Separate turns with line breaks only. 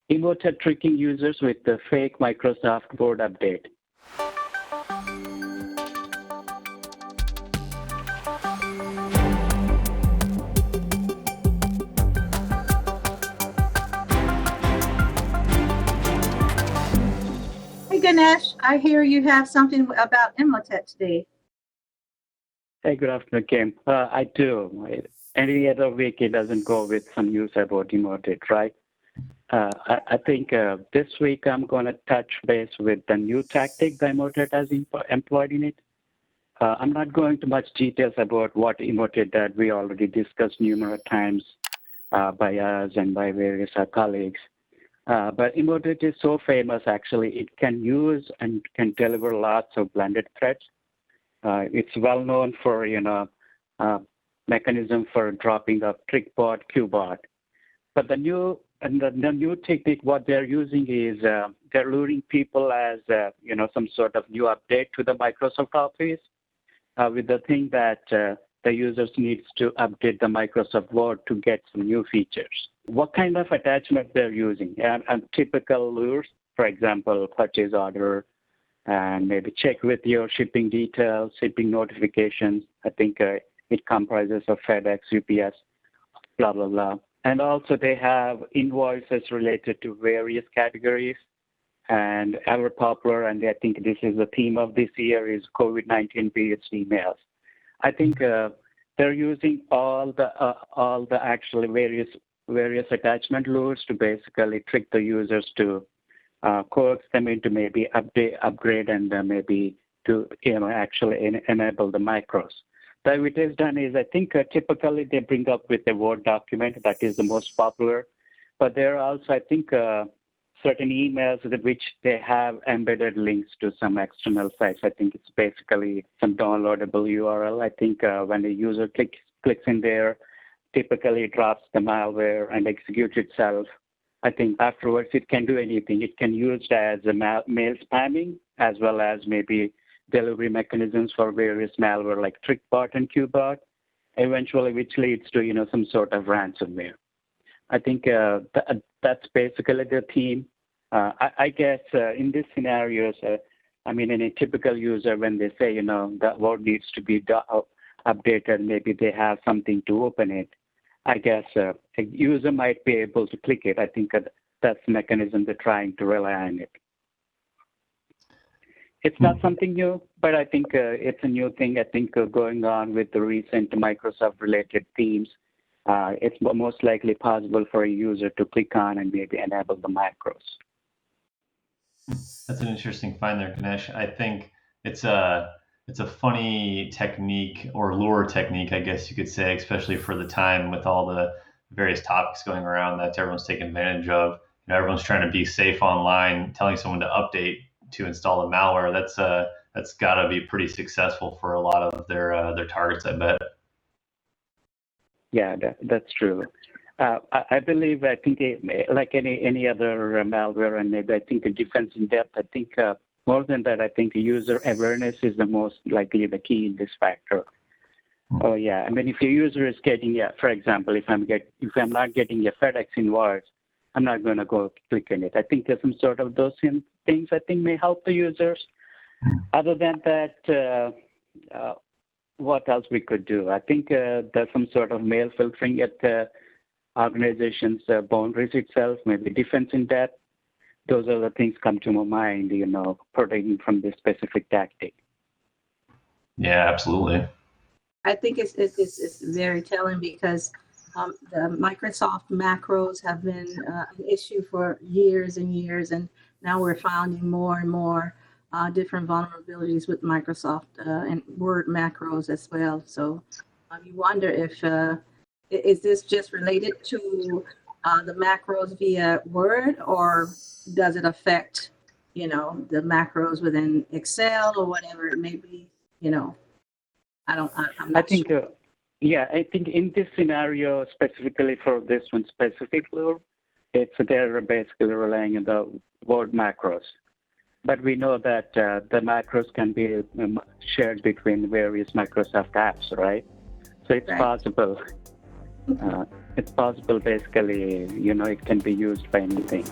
Emotet tricking users with the fake Microsoft Word update.
Hey Ganesh, I hear you have something about Emotet today.
Hey, good afternoon, Kim. I do. Any other week it doesn't go with some news about Emotet, right? I think this week I'm going to touch base with the new tactic that Emotet has employed in it. I'm not going to much details about what Emotet did. We already discussed numerous times by us and by various colleagues. But Emotet is so famous, actually, it can use and can deliver lots of blended threats. It's well known for, mechanism for dropping a trick bot, Q bot. But the new technique, what they're using is they're luring people as, some sort of new update to the Microsoft Office with the thing that the users needs to update the Microsoft Word to get some new features. What kind of attachment they're using? And typical lures, for example, purchase order, and maybe check with your shipping details, shipping notifications. I think it comprises of FedEx, UPS, blah, blah, blah. And also they have invoices related to various categories and ever popular, and I think this is the theme of this year, is COVID-19 based emails. I think they're using all the actually various attachment lures to basically trick the users to coax them into maybe upgrade, and maybe to actually enable the macros. So what it has done is, I think typically they bring up with a Word document that is the most popular, but there are also, I think, certain emails that which they have embedded links to some external sites. I think it's basically some downloadable URL. I think when the user clicks in there, typically it drops the malware and executes itself. I think afterwards it can do anything. It can use it as a mail spamming, as well as maybe delivery mechanisms for various malware like TrickBot and QBot, eventually which leads to some sort of ransomware. I think that's basically the theme. I guess in these scenarios, in a typical user, when they say that Word needs to be updated, maybe they have something to open it. I guess a user might be able to click it. I think that's the mechanism they're trying to rely on it. It's not something new, but I think it's a new thing. I think going on with the recent Microsoft-related themes, it's most likely possible for a user to click on and maybe enable the macros.
That's an interesting find there, Ganesh. I think it's a funny technique, or lure technique, I guess you could say, especially for the time with all the various topics going around that everyone's taking advantage of. Everyone's trying to be safe online, telling someone to update to install the malware. That's got to be pretty successful for a lot of their targets, I bet.
Yeah, that's true. I believe, I think like any other malware, and maybe I think the defense in depth, I think more than that, I think user awareness is the most likely the key in this factor. Oh yeah, if your user is getting, for example, if I'm not getting a FedEx invoice, I'm not going to go click on it. I think there's some sort of those things I think may help the users. Other than that, what else we could do? I think there's some sort of mail filtering at the organization's boundaries itself, maybe defense in depth. Those are the things come to my mind, protecting from this specific tactic.
Yeah, absolutely.
I think it's very telling, because the Microsoft macros have been an issue for years and years, and now we're finding more and more different vulnerabilities with Microsoft and Word macros as well. So you wonder if is this just related to the macros via Word, or does it affect the macros within Excel or whatever it may be? I'm not sure.
I think in this scenario, specifically for this one specific lure, they're basically relying on the Word macros. But we know that the macros can be shared between various Microsoft apps, right? So it's possible. It's possible, basically, it can be used by anything.